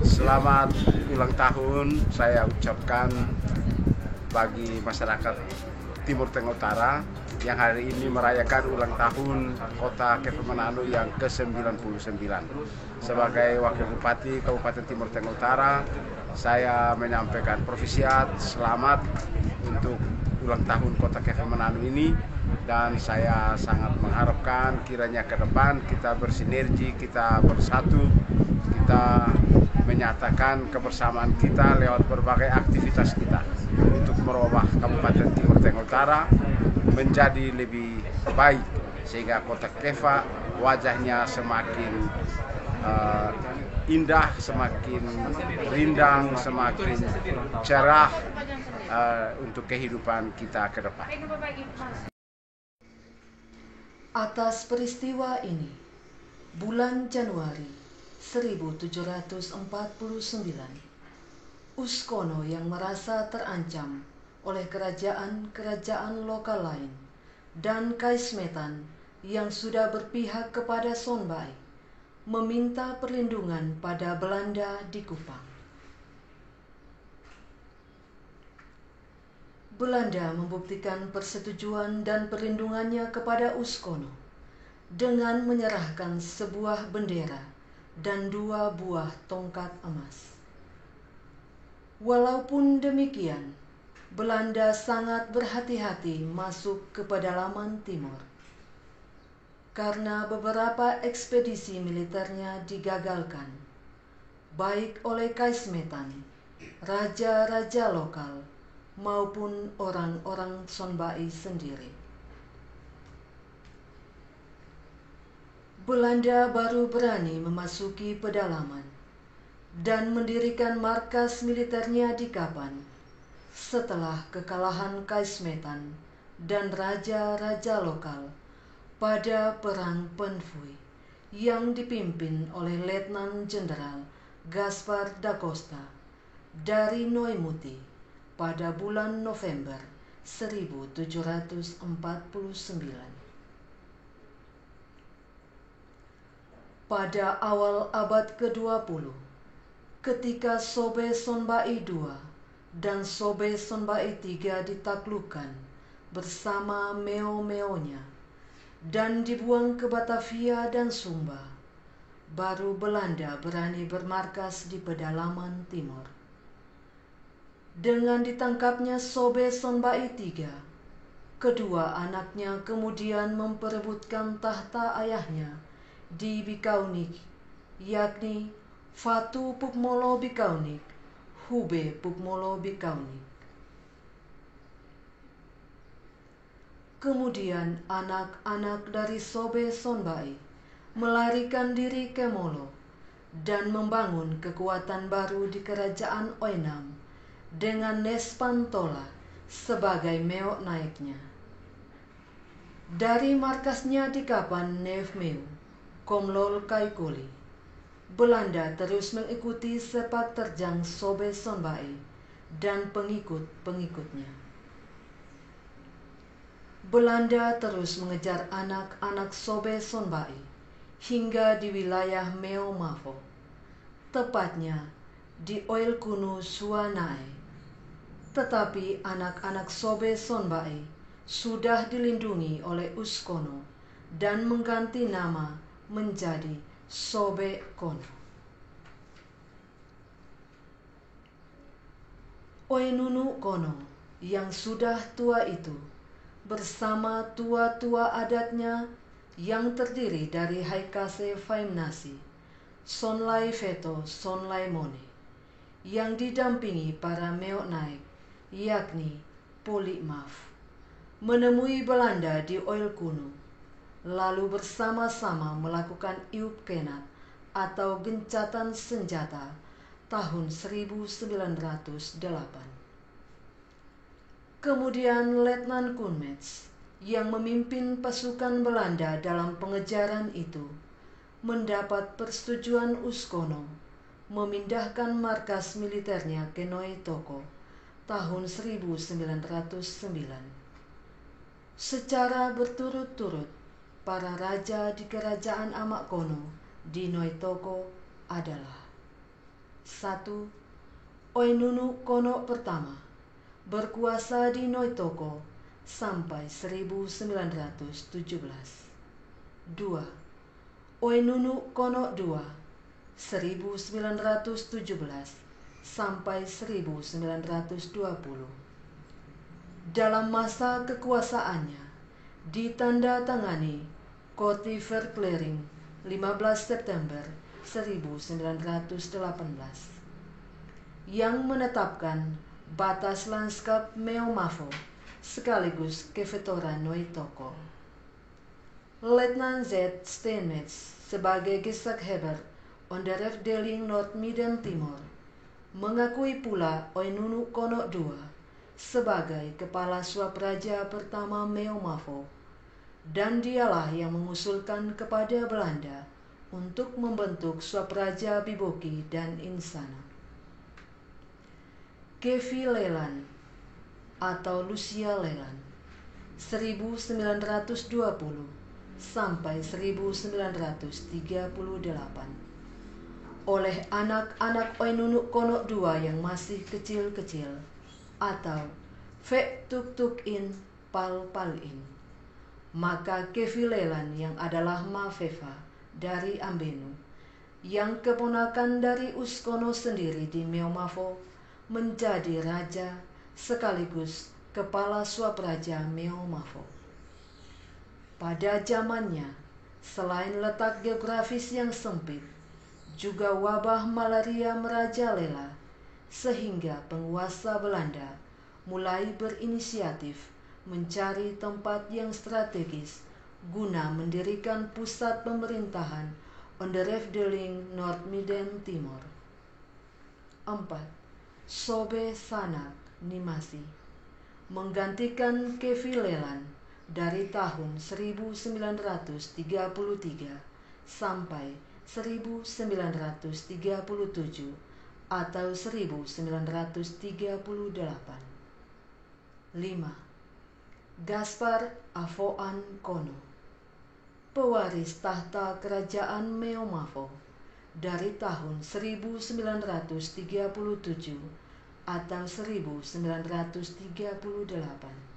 Selamat ulang tahun saya ucapkan bagi masyarakat Timur Tengah Utara yang hari ini merayakan ulang tahun Kota Kepri Manado yang ke-99. Sebagai Wakil Bupati Kabupaten Timur Tengah Utara, saya menyampaikan profisiat selamat untuk ulang tahun Kota Kepri Manado ini, dan saya sangat mengharapkan kiranya ke depan kita bersinergi, kita bersatu, kita menyatakan kebersamaan kita lewat berbagai aktivitas kita untuk merubah Kabupaten Timur Tengah Utara menjadi lebih baik, sehingga Kota Kefa wajahnya semakin indah, semakin rindang, semakin cerah untuk kehidupan kita ke depan. Atas peristiwa ini, bulan Januari 1749, Uskono yang merasa terancam oleh kerajaan-kerajaan lokal lain dan Kaismetan yang sudah berpihak kepada Sonbai meminta perlindungan pada Belanda di Kupang. Belanda membuktikan persetujuan dan perlindungannya kepada Uskono dengan menyerahkan sebuah bendera dan 2 buah tongkat emas. Walaupun demikian, Belanda sangat berhati-hati masuk ke pedalaman timur, karena beberapa ekspedisi militernya digagalkan, baik oleh Kaismetan, raja-raja lokal, maupun orang-orang Sonbai sendiri. Belanda baru berani memasuki pedalaman dan mendirikan markas militernya di Kapan setelah kekalahan Kaismetan dan raja-raja lokal pada Perang Penfui yang dipimpin oleh Letnan Jenderal Gaspar da Costa dari Noimuti pada bulan November 1749. Pada awal abad ke-20, ketika Sobe Sonbai II dan Sobe Sonbai III ditaklukkan bersama meo-meonya dan dibuang ke Batavia dan Sumba, baru Belanda berani bermarkas di pedalaman timur. Dengan ditangkapnya Sobe Sonbai III, kedua anaknya kemudian memperebutkan tahta ayahnya di Bikaunik, yakni Fatu Pukmolo Bikaunik, Hube Pukmolo Bikaunik. Kemudian anak-anak dari Sobe Sonbai melarikan diri ke Molo dan membangun kekuatan baru di kerajaan Oinam dengan Nespantola sebagai meok naiknya. Dari markasnya di Kapan Neufmeu, Komlol Kaikoli, Belanda terus mengikuti sepak terjang Sobe Sonbai dan pengikut-pengikutnya. Belanda terus mengejar anak-anak Sobe Sonbai hingga di wilayah Meo Mafo, tepatnya di Oil Kunu Suanae. Tetapi anak-anak Sobe Sonbai sudah dilindungi oleh Uskono dan mengganti nama menjadi Sobe Kono. Oenunu Kono yang sudah tua itu bersama tua-tua adatnya yang terdiri dari Haikase Faimnasi, Sonlai Veto Sonlai Mone, yang didampingi para meok naik, yakni Polimaf, menemui Belanda di Oil Kunu, lalu bersama-sama melakukan Iup Kenat atau gencatan senjata tahun 1908. Kemudian Letnan Kunmets yang memimpin pasukan Belanda dalam pengejaran itu mendapat persetujuan Uskono memindahkan markas militernya ke Noitoko tahun 1909. Secara berturut-turut, para raja di kerajaan Amak Kono di Noitoko adalah 1. Oinunu Kono pertama berkuasa di Noitoko sampai 1917. 2. Oinunu Kono II 1917 sampai 1920. Dalam masa kekuasaannya ditandatangani Koti Verklaring 15 September 1918 yang menetapkan batas lanskap Meomafo sekaligus kefetoran Noitoko. Letnan Z. Steinmetz sebagai Gesaghebber Onderafdeling Noord-Midden Timor mengakui pula Oinunu Kono II sebagai kepala swapraja pertama Meomafo, dan dialah yang mengusulkan kepada Belanda untuk membentuk swapraja Biboki dan Insana. Kevi Leland atau Lucia Leland 1920 sampai 1938 oleh anak-anak Oinunu Kono II yang masih kecil-kecil atau Fek Tuk Tuk In Pal Pal In. Maka Kevi Leland yang adalah Mafefa dari Ambenu, yang keponakan dari Uskono sendiri di Meomafo, menjadi raja sekaligus kepala swapraja Meomafo. Pada zamannya, selain letak geografis yang sempit, juga wabah malaria merajalela, sehingga penguasa Belanda mulai berinisiatif mencari tempat yang strategis guna mendirikan pusat pemerintahan Onderafdeling Noord-Midden Timor. 4. Sobe Sanak Nimasi menggantikan Kevi Leland dari tahun 1933 sampai 1937 atau 1938. 5. Gaspar Afoan Kono, pewaris tahta kerajaan Meomafo dari tahun 1937 atau 1938.